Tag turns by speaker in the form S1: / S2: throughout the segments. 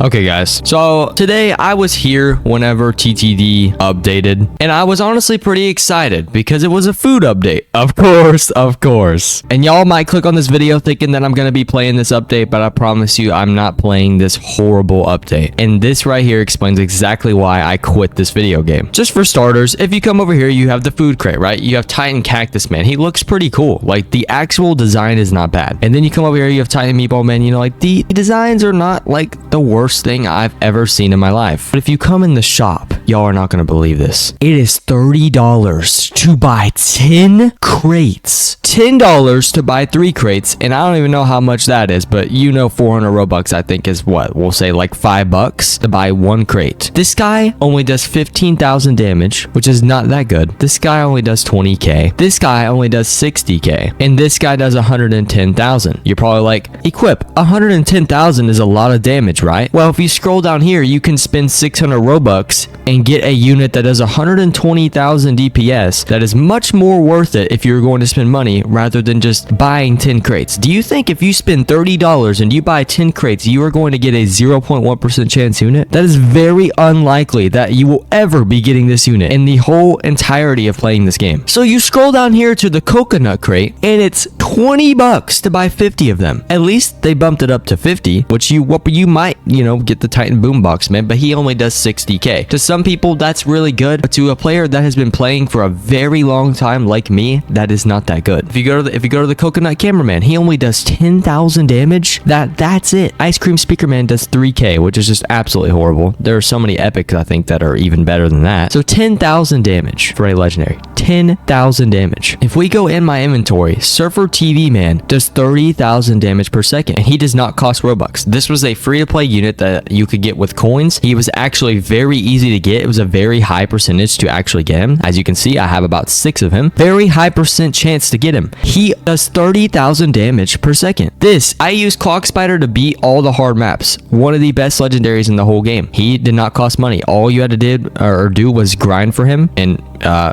S1: Okay guys, so today I was here whenever TTD updated, and I was honestly pretty excited because it was a food update. Of course. And y'all might click on this video thinking that I'm gonna be playing this update, but I promise you I'm not playing this horrible update. And this right here explains exactly why I quit this video game. Just for starters, if you come over here, you have the food crate, right? You have Titan Cactus Man. He looks pretty cool. Like, the actual design is not bad. And then you come over here, you have Titan Meatball Man. You know, like, the designs are not like the worst thing I've ever seen in my life. But if you come in the shop, y'all are not gonna believe this. It is $30 to buy 10 crates. $10 to buy 3 crates, and I don't even know how much that is, but you know 400 Robux I think is what? We'll say like $5 to buy 1 crate. This guy only does 15,000 damage, which is not that good. This guy only does 20k. This guy only does 60k. And this guy does 110,000. You're probably like, Equip, 110,000 is a lot of damage, right? Well, if you scroll down here, you can spend 600 Robux and get a unit that does 120,000 DPS. That is much more worth it if you're going to spend money rather than just buying 10 crates. Do you think if you spend $30 and you buy 10 crates, you are going to get a 0.1% chance unit? That is very unlikely that you will ever be getting this unit in the whole entirety of playing this game. So you scroll down here to the coconut crate and it's $20 to buy 50 of them. At least they bumped it up to 50, which you might, get the Titan Boombox Man, but he only does 60k. To some people, that's really good, but to a player that has been playing for a very long time like me, that is not that good. If you go to the Coconut Cameraman, he only does 10,000 damage. That's it. Ice Cream Speaker Man does 3k, which is just absolutely horrible. There are so many epics I think that are even better than that. So 10,000 damage for a legendary. 10,000 damage. If we go in my inventory, Surfer TV Man does 30,000 damage per second, and he does not cost Robux. This was a free-to-play unit that you could get with coins. He was actually very easy to get. It was a very high percentage to actually get him. As you can see, I have about 6 of him. Very high percent chance to get him. He does 30,000 damage per second. I used Clock Spider to beat all the hard maps. One of the best legendaries in the whole game. He did not cost money. All you had to do was grind for him, and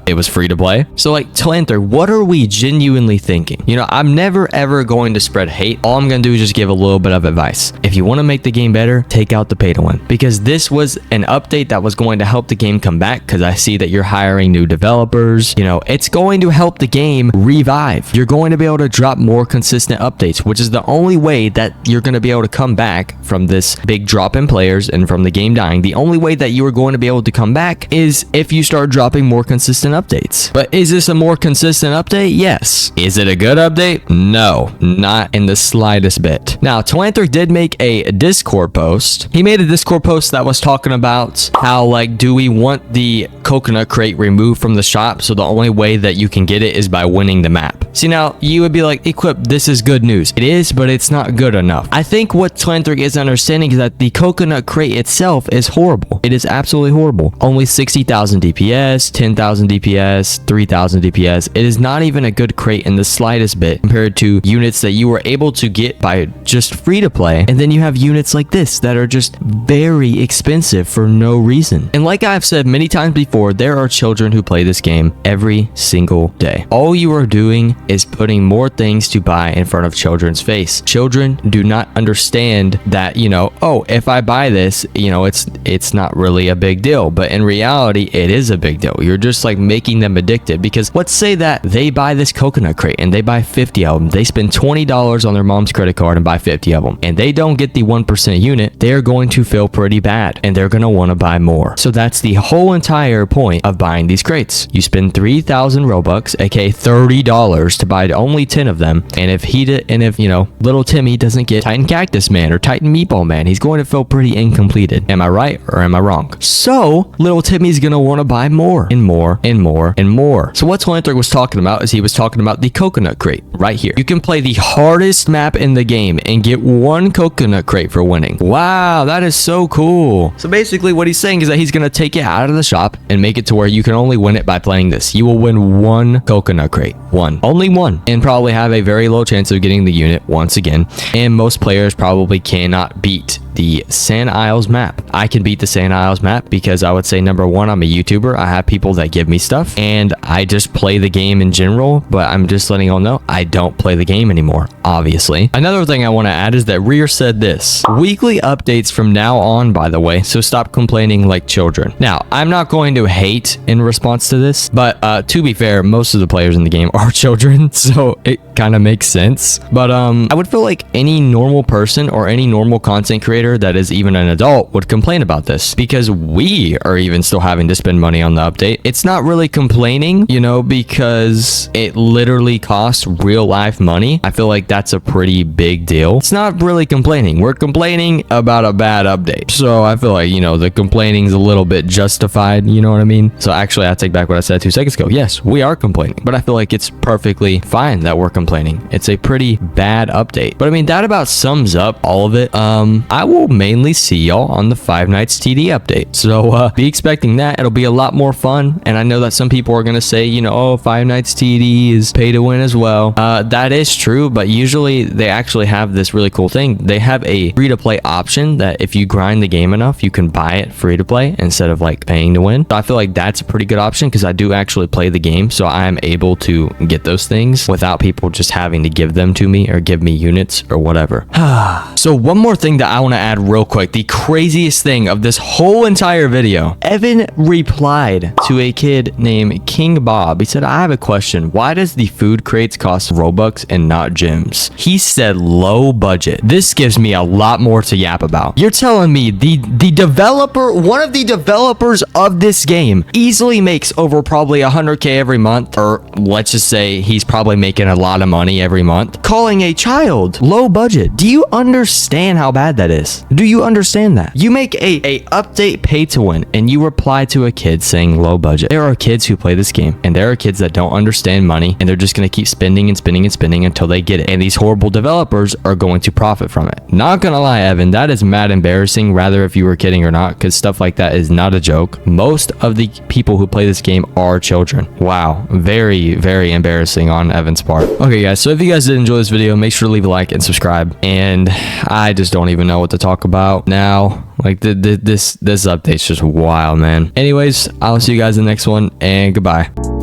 S1: it was free to play. So like, Talanther, what are we genuinely thinking? I'm never ever going to spread hate. All I'm gonna do is just give a little bit of advice. If you want to make the game better, take out the pay to win, because this was an update that was going to help the game come back, because I see that you're hiring new developers. It's going to help the game revive. You're going to be able to drop more consistent updates, which is the only way that you're going to be able to come back from this big drop in players and from the game dying. The only way that you are going to be able to come back is if you start dropping more consistent updates. But is this a more consistent update? Yes. Is it a good update? No, not in the slightest bit. Now, Talanther did make a Discord post. He made a Discord post that was talking about how, like, do we want the coconut crate removed from the shop, so the only way that you can get it is by winning the map. See, now you would be like, Equip, this is good news. It is, but it's not good enough. I think what Talanther is understanding is that the coconut crate itself is horrible. It is absolutely horrible. Only 60,000 DPS, 10,000 DPS, 3,000 DPS. It is not even a good crate in the slightest bit compared to units that you were able to get by just free to play. And then you have units like this that are just very expensive for no reason. And like I've said many times before, there are children who play this game every single day. All you are doing is putting more things to buy in front of children's face. Children do not understand that, oh, if I buy this, it's not really a big deal. But in reality, it is a big deal. You're just like making them addicted, because let's say that they buy this coconut crate and they buy 50 of them. They spend $20 on their mom's credit card and buy 50 of them, and they don't get the 1% unit. They're going to feel pretty bad, and they're going to want to buy more. So that's the whole entire point of buying these crates. You spend 3,000 Robux, aka $30, to buy only 10 of them. And if little Timmy doesn't get Titan Cactus Man or Titan Meatball Man, he's going to feel pretty incompleted. Am I right or am I wrong? So little Timmy's going to want to buy more and more and more and more. So what Talanther was talking about is he was talking about the coconut crate right here. You can play the hardest map in the game and get 1 coconut crate for winning. Wow, that is so cool. So basically what he's saying is that he's going to take it out of the shop and make it to where you can only win it by playing this. You will win 1 coconut crate. 1. Only 1. And probably have a very low chance of getting the unit once again. And most players probably cannot beat the Sand Isles map. I can beat the Sand Isles map because I would say, number one, I'm a YouTuber. I have people that give me stuff, and I just play the game in general. But I'm just letting y'all know I don't play the game anymore, obviously. Another thing I want to add is that Rear said this: weekly updates from now on, by the way, so stop complaining like children. Now, I'm not going to hate in response to this, but to be fair, most of the players in the game are children, so it kind of makes sense. But I would feel like any normal person or any normal content creator that is even an adult would complain about this, because we are even still having to spend money on the update. It's not really complaining, you know, because it literally costs real life money. I feel like that's a pretty big deal. It's not really complaining. We're complaining about a bad update. So I feel like, you know, the complaining is a little bit justified, you know what I mean? So actually, I take back what I said 2 seconds ago. Yes, we are complaining, but I feel like it's perfectly fine that we're complaining. It's a pretty bad update. But I mean, that about sums up all of it. I will mainly see y'all on the Five Nights TD update. So be expecting that. It'll be a lot more fun. And I know that some people are going to say, you know, oh, Five Nights TD is pay to win as well. That is true, but usually they actually have this really cool thing. They have a free to play option that if you grind the game enough, you can buy it free to play instead of like paying to win. So I feel like that's a pretty good option because I do actually play the game. So I'm able to get those things without people just having to give them to me or give me units or whatever. So one more thing that I want to add real quick. The craziest thing of this whole entire video. Evan replied to a kid named King Bob. He said, I have a question. Why does the food crates cost Robux and not gems? He said low budget. This gives me a lot more to yap about. You're telling me the developer, one of the developers of this game easily makes over probably 100K every month, or let's just say he's probably making a lot of money every month, calling a child low budget. Do you understand how bad that is? Do you understand that? You make a update pay to win and you reply to a kid saying low budget. There are kids who play this game and there are kids that don't understand money and they're just going to keep spending and spending and spending until they get it. And these horrible developers are going to profit from it. Not gonna lie, Evan, that is mad embarrassing, rather if you were kidding or not, because stuff like that is not a joke. Most of the people who play this game are children. Wow, very, very embarrassing on Evan's part. Okay, guys, so if you guys did enjoy this video, make sure to leave a like and subscribe. And I just don't even know what to talk about now. Like, this update's just wild, man. Anyways, I'll see you guys in the next one, and goodbye.